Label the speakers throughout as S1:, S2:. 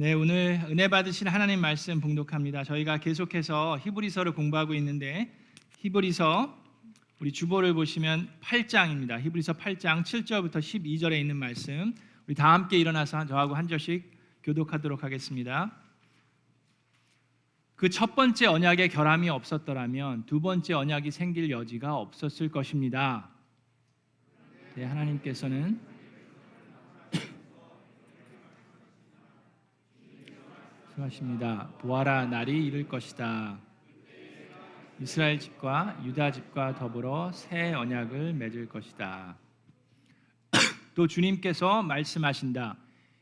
S1: 네, 오늘 은혜 받으신 하나님 말씀 봉독합니다. 저희가 계속해서 히브리서를 공부하고 있는데 히브리서 우리 주보를 보시면 8장입니다. 히브리서 8장 7절부터 12절에 있는 말씀 우리 다 함께 일어나서 저하고 한 절씩 교독하도록 하겠습니다. 그 첫 번째 언약의 결함이 없었더라면 두 번째 언약이 생길 여지가 없었을 것입니다. 네, 하나님께서는 하십니다. 보아라, 날이 이를 것이다. 이스라엘 집과 유다 집과 더불어 새 언약을 맺을 것이다. 또 주님께서 말씀하신다.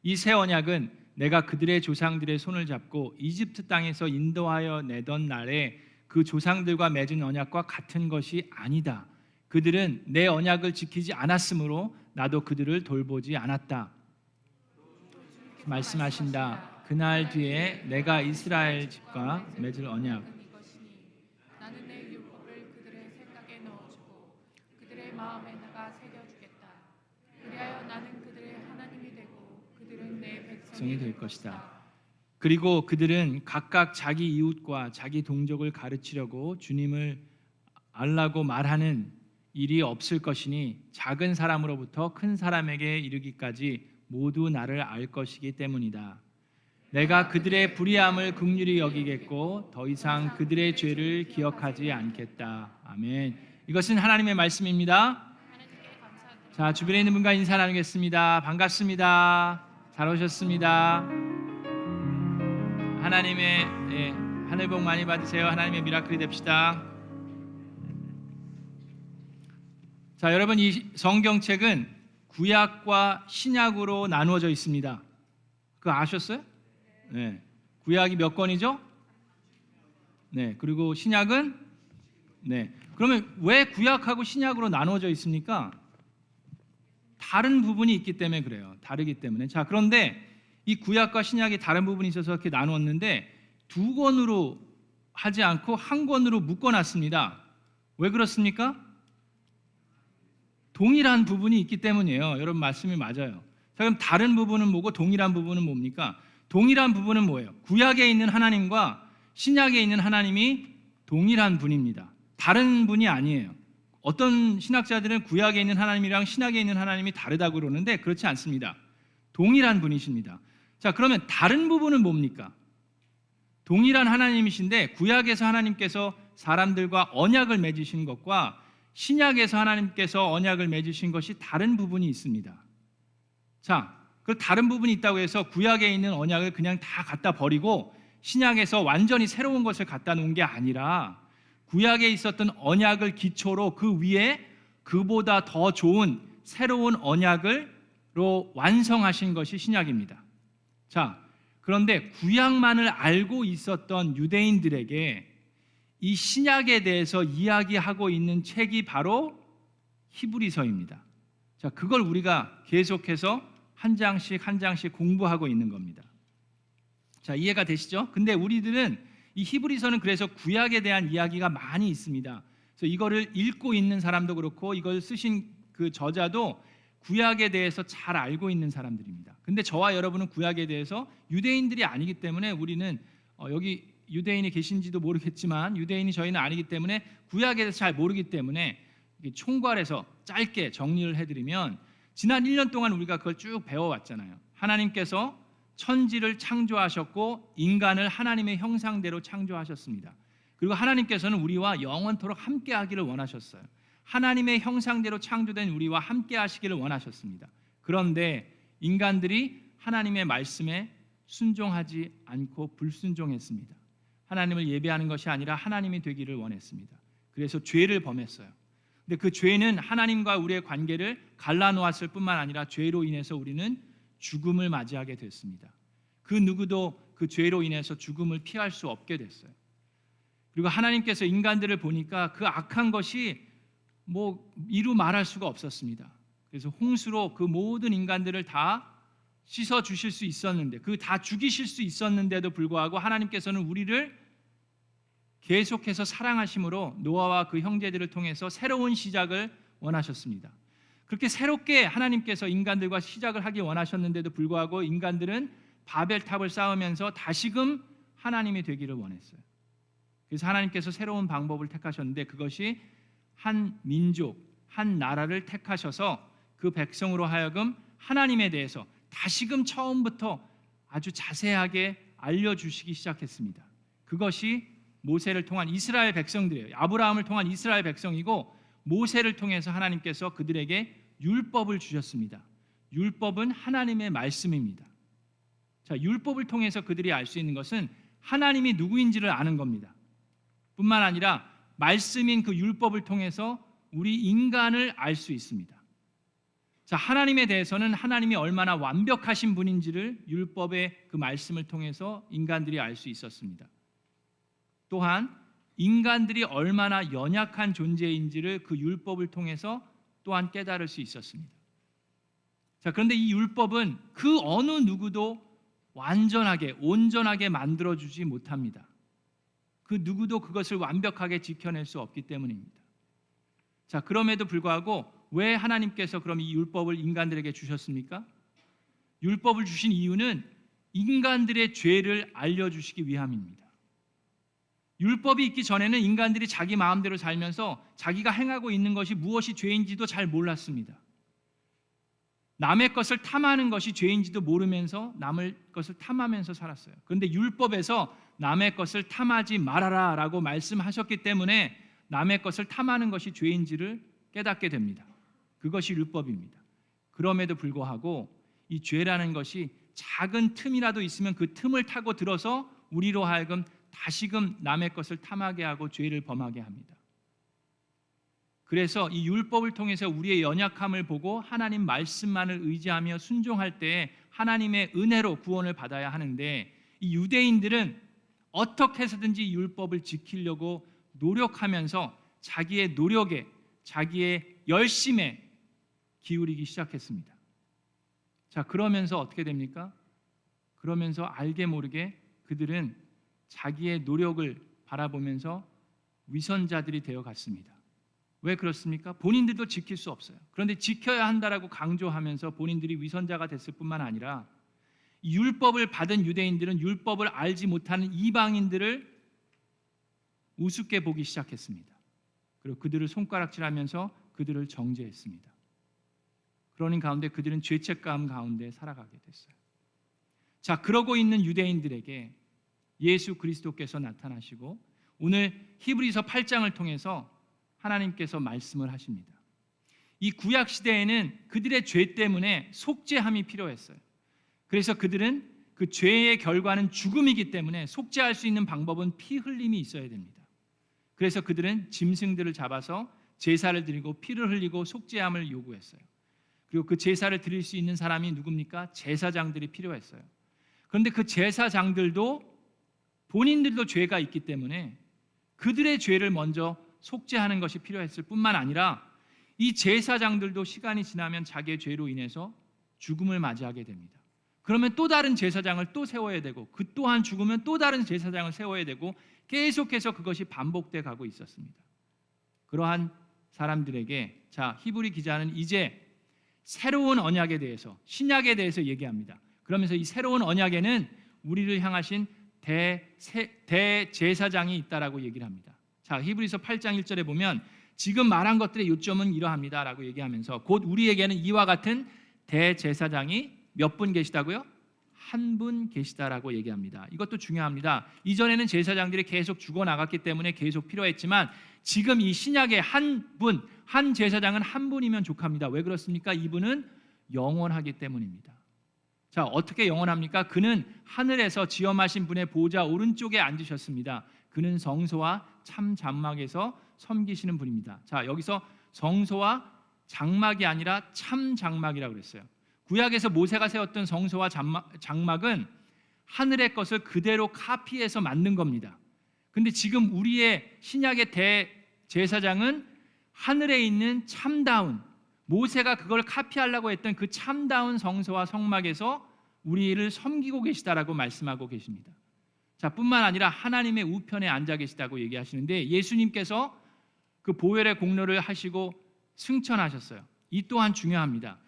S1: 이 새 언약은 내가 그들의 조상들의 손을 잡고 이집트 땅에서 인도하여 내던 날에 그 조상들과 맺은 언약과 같은 것이 아니다. 그들은 내 언약을 지키지 않았으므로 나도 그들을 돌보지 않았다. 말씀하신다. 그날 뒤에 내가 이스라엘 집과 맺을 언약
S2: 나는 내 율법을 그들의 생각에 넣어주고 그들의 마음에 내가 새겨주겠다. 그리하여 나는 그들의 하나님이 되고 그들은 내 백성이 될 것이다.
S1: 그리고 그들은 각각 자기 이웃과 자기 동족을 가르치려고 주님을 알라고 말하는 일이 없을 것이니 작은 사람으로부터 큰 사람에게 이르기까지 모두 나를 알 것이기 때문이다. 내가 그들의 불의함을 긍휼히 여기겠고 더 이상 그들의 죄를 기억하지 않겠다. 아멘. 이것은 하나님의 말씀입니다. 자, 주변에 있는 분과 인사 나누겠습니다. 반갑습니다. 잘 오셨습니다. 하나님의 하늘 복 많이 받으세요. 하나님의 미라클이 됩시다. 자, 여러분, 이 성경책은 구약과 신약으로 나누어져 있습니다. 그거 아셨어요? 네. 구약이 몇 권이죠? 네. 그리고 신약은 네. 그러면 왜 구약하고 신약으로 나누어져 있습니까? 다른 부분이 있기 때문에 그래요. 다르기 때문에. 자, 그런데 이 구약과 신약이 다른 부분이 있어서 이렇게 나누었는데 두 권으로 하지 않고 한 권으로 묶어놨습니다. 왜 그렇습니까? 동일한 부분이 있기 때문이에요. 여러분 말씀이 맞아요. 자, 그럼 다른 부분은 뭐고 동일한 부분은 뭡니까? 동일한 부분은 뭐예요? 구약에 있는 하나님과 신약에 있는 하나님이 동일한 분입니다. 다른 분이 아니에요. 어떤 신학자들은 구약에 있는 하나님이랑 신약에 있는 하나님이 다르다고 그러는데 그렇지 않습니다. 동일한 분이십니다. 자, 그러면 다른 부분은 뭡니까? 동일한 하나님이신데 구약에서 하나님께서 사람들과 언약을 맺으신 것과 신약에서 하나님께서 언약을 맺으신 것이 다른 부분이 있습니다. 자, 그 다른 부분이 있다고 해서 구약에 있는 언약을 그냥 다 갖다 버리고 신약에서 완전히 새로운 것을 갖다 놓은 게 아니라 구약에 있었던 언약을 기초로 그 위에 그보다 더 좋은 새로운 언약으로 완성하신 것이 신약입니다. 자, 그런데 구약만을 알고 있었던 유대인들에게 이 신약에 대해서 이야기하고 있는 책이 바로 히브리서입니다. 자, 그걸 우리가 계속해서 한 장씩 한 장씩 공부하고 있는 겁니다. 자, 이해가 되시죠? 근데 우리들은 이 히브리서는 그래서 구약에 대한 이야기가 많이 있습니다. 그래서 이거를 읽고 있는 사람도 그렇고 이걸 쓰신 그 저자도 구약에 대해서 잘 알고 있는 사람들입니다. 근데 저와 여러분은 구약에 대해서 유대인들이 아니기 때문에 우리는 여기 유대인이 계신지도 모르겠지만 유대인이 저희는 아니기 때문에 구약에 대해서 잘 모르기 때문에 총괄해서 짧게 정리를 해드리면 지난 1년 동안 우리가 그걸 쭉 배워왔잖아요. 하나님께서 천지를 창조하셨고 인간을 하나님의 형상대로 창조하셨습니다. 그리고 하나님께서는 우리와 영원토록 함께하기를 원하셨어요. 하나님의 형상대로 창조된 우리와 함께하시기를 원하셨습니다. 그런데 인간들이 하나님의 말씀에 순종하지 않고 불순종했습니다. 하나님을 예배하는 것이 아니라 하나님이 되기를 원했습니다. 그래서 죄를 범했어요. 근데 그 죄는 하나님과 우리의 관계를 갈라놓았을 뿐만 아니라 죄로 인해서 우리는 죽음을 맞이하게 됐습니다. 그 누구도 그 죄로 인해서 죽음을 피할 수 없게 됐어요. 그리고 하나님께서 인간들을 보니까 그 악한 것이 이루 말할 수가 없었습니다. 그래서 홍수로 그 모든 인간들을 다 씻어 주실 수 있었는데 그 다 죽이실 수 있었는데도 불구하고 하나님께서는 우리를 계속해서 사랑하심으로 노아와 그 형제들을 통해서 새로운 시작을 원하셨습니다. 그렇게 새롭게 하나님께서 인간들과 시작을 하기 원하셨는데도 불구하고 인간들은 바벨탑을 쌓으면서 다시금 하나님이 되기를 원했어요. 그래서 하나님께서 새로운 방법을 택하셨는데 그것이 한 민족, 한 나라를 택하셔서 그 백성으로 하여금 하나님에 대해서 다시금 처음부터 아주 자세하게 알려주시기 시작했습니다. 그것이 모세를 통한 이스라엘 백성들이에요. 아브라함을 통한 이스라엘 백성이고 모세를 통해서 하나님께서 그들에게 율법을 주셨습니다. 율법은 하나님의 말씀입니다. 자, 율법을 통해서 그들이 알 수 있는 것은 하나님이 누구인지를 아는 겁니다. 뿐만 아니라 말씀인 그 율법을 통해서 우리 인간을 알 수 있습니다. 자, 하나님에 대해서는 하나님이 얼마나 완벽하신 분인지를 율법의 그 말씀을 통해서 인간들이 알 수 있었습니다. 또한 인간들이 얼마나 연약한 존재인지를 그 율법을 통해서 또한 깨달을 수 있었습니다. 자, 그런데 이 율법은 그 어느 누구도 완전하게 온전하게 만들어주지 못합니다. 그 누구도 그것을 완벽하게 지켜낼 수 없기 때문입니다. 자, 그럼에도 불구하고 왜 하나님께서 그럼 이 율법을 인간들에게 주셨습니까? 율법을 주신 이유는 인간들의 죄를 알려주시기 위함입니다. 율법이 있기 전에는 인간들이 자기 마음대로 살면서 자기가 행하고 있는 것이 무엇이 죄인지도 잘 몰랐습니다. 남의 것을 탐하는 것이 죄인지도 모르면서 남의 것을 탐하면서 살았어요. 그런데 율법에서 남의 것을 탐하지 말아라 라고 말씀하셨기 때문에 남의 것을 탐하는 것이 죄인지를 깨닫게 됩니다. 그것이 율법입니다. 그럼에도 불구하고 이 죄라는 것이 작은 틈이라도 있으면 그 틈을 타고 들어서 우리로 하여금 다시금 남의 것을 탐하게 하고 죄를 범하게 합니다. 그래서 이 율법을 통해서 우리의 연약함을 보고 하나님 말씀만을 의지하며 순종할 때 하나님의 은혜로 구원을 받아야 하는데 이 유대인들은 어떻게 해서든지 이 율법을 지키려고 노력하면서 자기의 노력에 자기의 열심에 기울이기 시작했습니다. 자, 그러면서 어떻게 됩니까? 그러면서 알게 모르게 그들은 자기의 노력을 바라보면서 위선자들이 되어 갔습니다. 왜 그렇습니까? 본인들도 지킬 수 없어요. 그런데 지켜야 한다라고 강조하면서 본인들이 위선자가 됐을 뿐만 아니라 율법을 받은 유대인들은 율법을 알지 못하는 이방인들을 우습게 보기 시작했습니다. 그리고 그들을 손가락질하면서 그들을 정죄했습니다. 그러는 가운데 그들은 죄책감 가운데 살아가게 됐어요. 자, 그러고 있는 유대인들에게 예수 그리스도께서 나타나시고 오늘 히브리서 8장을 통해서 하나님께서 말씀을 하십니다. 이 구약 시대에는 그들의 죄 때문에 속죄함이 필요했어요. 그래서 그들은 그 죄의 결과는 죽음이기 때문에 속죄할 수 있는 방법은 피 흘림이 있어야 됩니다. 그래서 그들은 짐승들을 잡아서 제사를 드리고 피를 흘리고 속죄함을 요구했어요. 그리고 그 제사를 드릴 수 있는 사람이 누굽니까? 제사장들이 필요했어요. 그런데 그 제사장들도 본인들도 죄가 있기 때문에 그들의 죄를 먼저 속죄하는 것이 필요했을 뿐만 아니라 이 제사장들도 시간이 지나면 자기의 죄로 인해서 죽음을 맞이하게 됩니다. 그러면 또 다른 제사장을 또 세워야 되고 그 또한 죽으면 또 다른 제사장을 세워야 되고 계속해서 그것이 반복돼 가고 있었습니다. 그러한 사람들에게 자, 히브리 기자는 이제 새로운 언약에 대해서 신약에 대해서 얘기합니다. 그러면서 이 새로운 언약에는 우리를 향하신 대제사장이 있다라고 얘기를 합니다. 자, 히브리서 8장 1절에 보면 지금 말한 것들의 요점은 이러합니다라고 얘기하면서 곧 우리에게는 이와 같은 대제사장이 몇 분 계시다고요? 한 분 계시다라고 얘기합니다. 이것도 중요합니다. 이전에는 제사장들이 계속 죽어나갔기 때문에 계속 필요했지만 지금 이 신약의 한 제사장은 한 분이면 족합니다. 왜 그렇습니까? 이분은 영원하기 때문입니다. 자, 어떻게 영원합니까? 그는 하늘에서 지엄하신 분의 보좌 오른쪽에 앉으셨습니다. 그는 성소와 참 장막에서 섬기시는 분입니다. 자, 여기서 성소와 장막이 아니라 참 장막이라고 그랬어요. 구약에서 모세가 세웠던 성소와 장막은 하늘의 것을 그대로 카피해서 만든 겁니다. 근데 지금 우리의 신약의 대제사장은 하늘에 있는 참다운 모세가 그걸 카피하려고 했던 그 참다운 성소와 성막에서 우리를 섬기고 계시다라고 말씀하고 계십니다. 자, 뿐만 아니라 하나님의 우편에 앉아 계시다고 얘기하시는데 예수님께서 그 보혈의 공로를 하시고 승천하셨어요. 이 또한 중요합니다.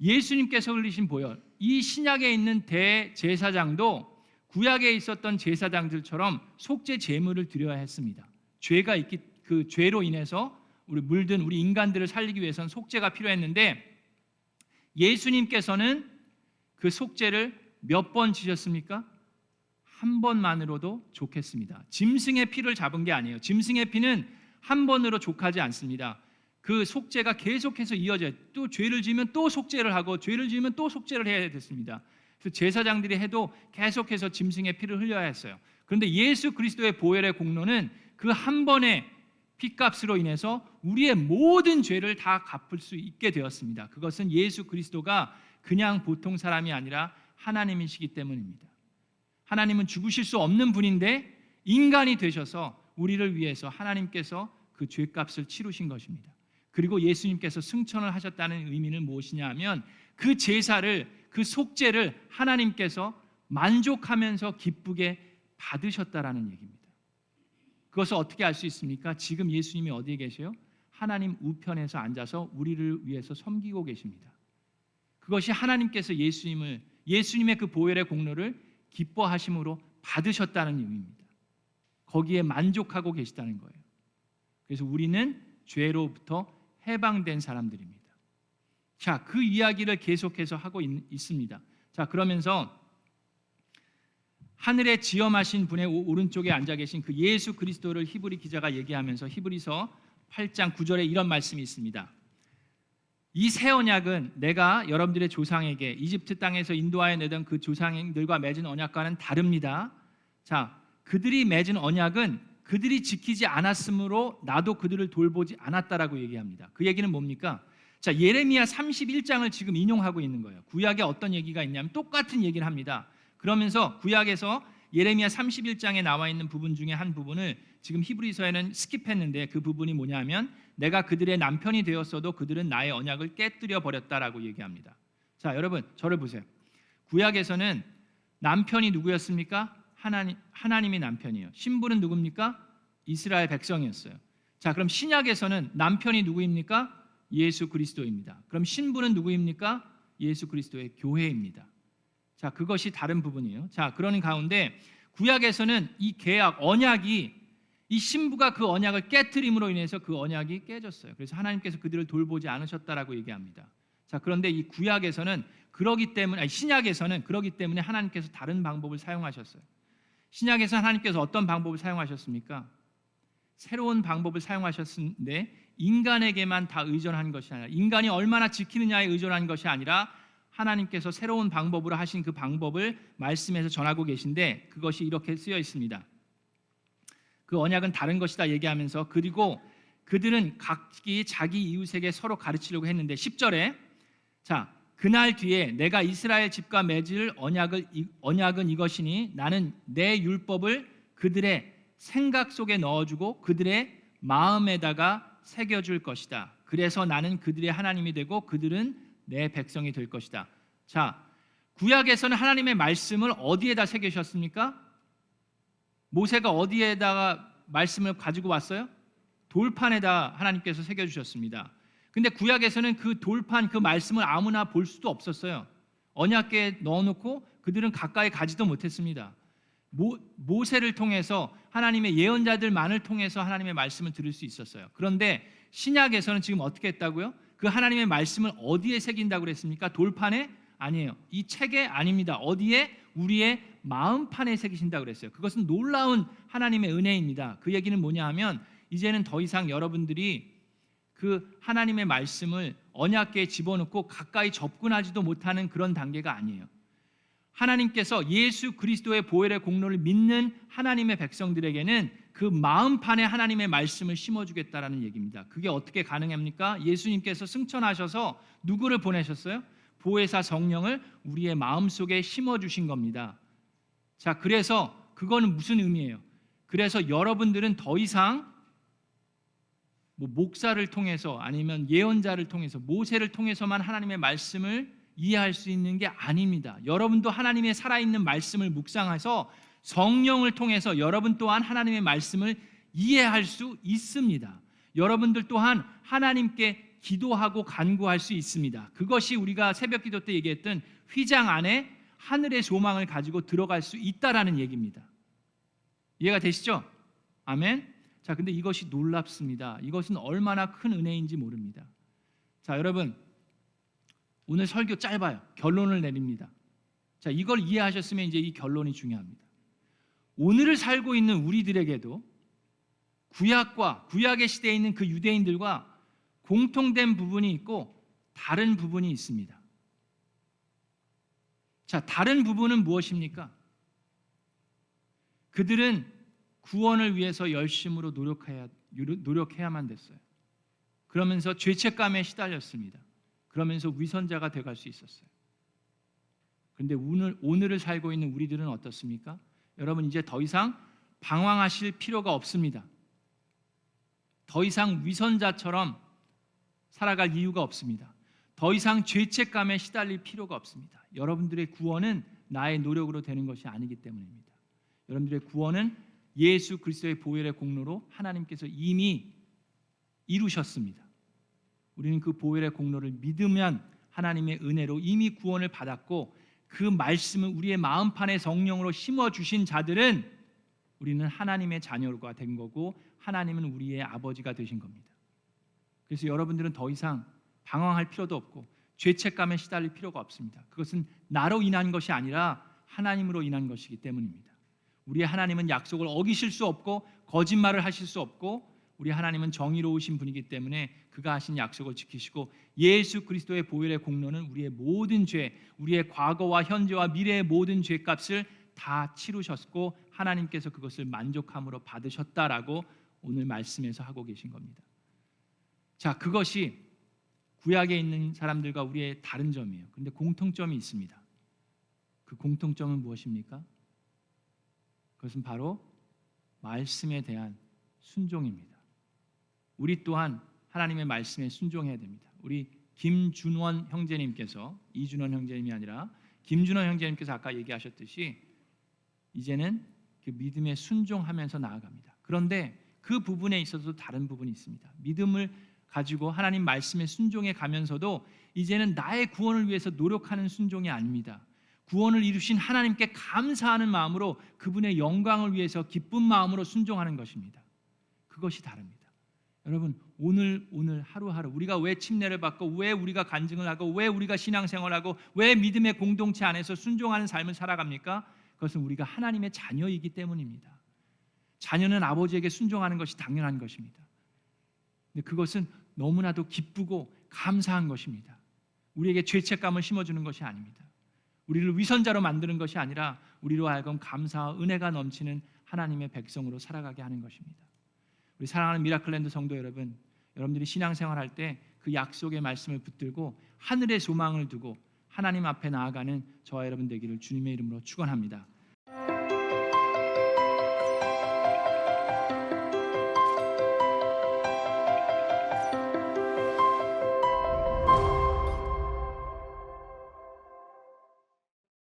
S1: 예수님께서 흘리신 보혈, 이 신약에 있는 대제사장도 구약에 있었던 제사장들처럼 속죄 제물을 드려야 했습니다. 죄가 있기 그 죄로 인해서 우리 물든 우리 인간들을 살리기 위해서는 속죄가 필요했는데 예수님께서는 그 속죄를 몇 번 지셨습니까? 한 번만으로도 족했습니다. 짐승의 피를 잡은 게 아니에요. 짐승의 피는 한 번으로 족하지 않습니다. 그 속죄가 계속해서 이어져요. 또 죄를 지으면 또 속죄를 하고 죄를 지으면 또 속죄를 해야 됐습니다. 그래서 제사장들이 해도 계속해서 짐승의 피를 흘려야 했어요. 그런데 예수 그리스도의 보혈의 공로는 그 한 번의 피값으로 인해서 우리의 모든 죄를 다 갚을 수 있게 되었습니다. 그것은 예수 그리스도가 그냥 보통 사람이 아니라 하나님이시기 때문입니다. 하나님은 죽으실 수 없는 분인데 인간이 되셔서 우리를 위해서 하나님께서 그 죄값을 치르신 것입니다. 그리고 예수님께서 승천을 하셨다는 의미는 무엇이냐 하면 그 제사를 그 속죄를 하나님께서 만족하면서 기쁘게 받으셨다라는 얘기입니다. 그것을 어떻게 알 수 있습니까? 지금 예수님이 어디에 계세요? 하나님 우편에서 앉아서 우리를 위해서 섬기고 계십니다. 그것이 하나님께서 예수님의 그 보혈의 공로를 기뻐하심으로 받으셨다는 의미입니다. 거기에 만족하고 계시다는 거예요. 그래서 우리는 죄로부터 해방된 사람들입니다. 자, 그 이야기를 계속해서 하고 있습니다. 자, 그러면서 하늘에 지엄하신 분의 오른쪽에 앉아 계신 그 예수 그리스도를 히브리 기자가 얘기하면서 히브리서 8장 9절에 이런 말씀이 있습니다. 이 새 언약은 내가 여러분들의 조상에게 이집트 땅에서 인도하여 내던 그 조상들과 맺은 언약과는 다릅니다. 자, 그들이 맺은 언약은 그들이 지키지 않았으므로 나도 그들을 돌보지 않았다라고 얘기합니다. 그 얘기는 뭡니까? 자, 예레미야 31장을 지금 인용하고 있는 거예요. 구약에 어떤 얘기가 있냐면 똑같은 얘기를 합니다. 그러면서 구약에서 예레미야 31장에 나와 있는 부분 중에 한 부분을 지금 히브리서에는 스킵했는데 그 부분이 뭐냐면 내가 그들의 남편이 되었어도 그들은 나의 언약을 깨뜨려 버렸다라고 얘기합니다. 자, 여러분 저를 보세요. 구약에서는 남편이 누구였습니까? 하나님이 남편이에요. 신부는 누굽니까? 이스라엘 백성이었어요. 자, 그럼 신약에서는 남편이 누구입니까? 예수 그리스도입니다. 그럼 신부는 누구입니까? 예수 그리스도의 교회입니다. 자, 그것이 다른 부분이에요. 자, 그러는 가운데 구약에서는 이 계약, 언약이 이 신부가 그 언약을 깨트림으로 인해서 그 언약이 깨졌어요. 그래서 하나님께서 그들을 돌보지 않으셨다라고 얘기합니다. 자, 그런데 이 구약에서는 신약에서는 그러기 때문에 하나님께서 다른 방법을 사용하셨어요. 신약에서 하나님께서 어떤 방법을 사용하셨습니까? 새로운 방법을 사용하셨는데 인간에게만 다 의존한 것이 아니라 인간이 얼마나 지키느냐에 의존한 것이 아니라 하나님께서 새로운 방법으로 하신 그 방법을 말씀에서 전하고 계신데 그것이 이렇게 쓰여 있습니다. 그 언약은 다른 것이다 얘기하면서 그리고 그들은 각기 자기 이웃에게 서로 가르치려고 했는데 10절에 자, 그날 뒤에 내가 이스라엘 집과 맺을 언약은 이것이니 나는 내 율법을 그들의 생각 속에 넣어주고 그들의 마음에다가 새겨줄 것이다. 그래서 나는 그들의 하나님이 되고 그들은 내 백성이 될 것이다. 자, 구약에서는 하나님의 말씀을 어디에다 새기셨습니까? 모세가 어디에다가 말씀을 가지고 왔어요? 돌판에다 하나님께서 새겨주셨습니다. 근데 구약에서는 그 돌판, 그 말씀을 아무나 볼 수도 없었어요. 언약궤에 넣어놓고 그들은 가까이 가지도 못했습니다. 모세를 통해서 하나님의 예언자들만을 통해서 하나님의 말씀을 들을 수 있었어요. 그런데 신약에서는 지금 어떻게 했다고요? 그 하나님의 말씀을 어디에 새긴다고 그랬습니까? 돌판에? 아니에요. 이 책에 아닙니다. 어디에? 우리의 마음판에 새기신다고 그랬어요. 그것은 놀라운 하나님의 은혜입니다. 그 얘기는 뭐냐 하면 이제는 더 이상 여러분들이 그 하나님의 말씀을 언약궤에 집어넣고 가까이 접근하지도 못하는 그런 단계가 아니에요. 하나님께서 예수 그리스도의 보혈의 공로를 믿는 하나님의 백성들에게는 그 마음판에 하나님의 말씀을 심어주겠다라는 얘기입니다. 그게 어떻게 가능합니까? 예수님께서 승천하셔서 누구를 보내셨어요? 보혜사 성령을 우리의 마음속에 심어주신 겁니다. 자, 그래서 그거는 무슨 의미예요? 그래서 여러분들은 더 이상 목사를 통해서 아니면 예언자를 통해서 모세를 통해서만 하나님의 말씀을 이해할 수 있는 게 아닙니다. 여러분도 하나님의 살아있는 말씀을 묵상해서 성령을 통해서 여러분 또한 하나님의 말씀을 이해할 수 있습니다. 여러분들 또한 하나님께 기도하고 간구할 수 있습니다. 그것이 우리가 새벽 기도 때 얘기했던 휘장 안에 하늘의 소망을 가지고 들어갈 수 있다라는 얘기입니다. 이해가 되시죠? 아멘. 자, 근데 이것이 놀랍습니다. 이것은 얼마나 큰 은혜인지 모릅니다. 자, 여러분, 오늘 설교 짧아요. 결론을 내립니다. 자, 이걸 이해하셨으면 이제 이 결론이 중요합니다. 오늘을 살고 있는 우리들에게도 구약의 시대에 있는 그 유대인들과 공통된 부분이 있고 다른 부분이 있습니다. 자, 다른 부분은 무엇입니까? 그들은 구원을 위해서 열심으로 노력해야만 됐어요. 그러면서 죄책감에 시달렸습니다. 그러면서 위선자가 돼갈 수 있었어요. 그런데 오늘을 살고 있는 우리들은 어떻습니까? 여러분, 이제 더 이상 방황하실 필요가 없습니다. 더 이상 위선자처럼 살아갈 이유가 없습니다. 더 이상 죄책감에 시달릴 필요가 없습니다. 여러분들의 구원은 나의 노력으로 되는 것이 아니기 때문입니다. 여러분들의 구원은 예수 그리스도의 보혈의 공로로 하나님께서 이미 이루셨습니다. 우리는 그 보혈의 공로를 믿으면 하나님의 은혜로 이미 구원을 받았고, 그 말씀을 우리의 마음판에 성령으로 심어주신 자들은 우리는 하나님의 자녀가 된 거고 하나님은 우리의 아버지가 되신 겁니다. 그래서 여러분들은 더 이상 방황할 필요도 없고 죄책감에 시달릴 필요가 없습니다. 그것은 나로 인한 것이 아니라 하나님으로 인한 것이기 때문입니다. 우리의 하나님은 약속을 어기실 수 없고 거짓말을 하실 수 없고, 우리 하나님은 정의로우신 분이기 때문에 그가 하신 약속을 지키시고, 예수 그리스도의 보혈의 공로는 우리의 모든 죄, 우리의 과거와 현재와 미래의 모든 죄값을 다 치르셨고 하나님께서 그것을 만족함으로 받으셨다라고 오늘 말씀에서 하고 계신 겁니다. 자, 그것이 구약에 있는 사람들과 우리의 다른 점이에요. 그런데 공통점이 있습니다. 그 공통점은 무엇입니까? 그것은 바로 말씀에 대한 순종입니다. 우리 또한 하나님의 말씀에 순종해야 됩니다. 우리 김준원 형제님께서, 이준원 형제님이 아니라 김준원 형제님께서 아까 얘기하셨듯이 이제는 그 믿음에 순종하면서 나아갑니다. 그런데 그 부분에 있어서도 다른 부분이 있습니다. 믿음을 가지고 하나님 말씀에 순종해 가면서도 이제는 나의 구원을 위해서 노력하는 순종이 아닙니다. 구원을 이루신 하나님께 감사하는 마음으로 그분의 영광을 위해서 기쁜 마음으로 순종하는 것입니다. 그것이 다릅니다. 여러분, 오늘 하루하루 우리가 왜 침례를 받고, 왜 우리가 간증을 하고, 왜 우리가 신앙생활하고, 왜 믿음의 공동체 안에서 순종하는 삶을 살아갑니까? 그것은 우리가 하나님의 자녀이기 때문입니다. 자녀는 아버지에게 순종하는 것이 당연한 것입니다. 근데 그것은 너무나도 기쁘고 감사한 것입니다. 우리에게 죄책감을 심어주는 것이 아닙니다. 우리를 위선자로 만드는 것이 아니라 우리로 하여금 감사와 은혜가 넘치는 하나님의 백성으로 살아가게 하는 것입니다. 우리 사랑하는 미라클랜드 성도 여러분, 여러분들이 신앙생활할 때 그 약속의 말씀을 붙들고 하늘의 소망을 두고 하나님 앞에 나아가는 저와 여러분 되기를 주님의 이름으로 축원합니다.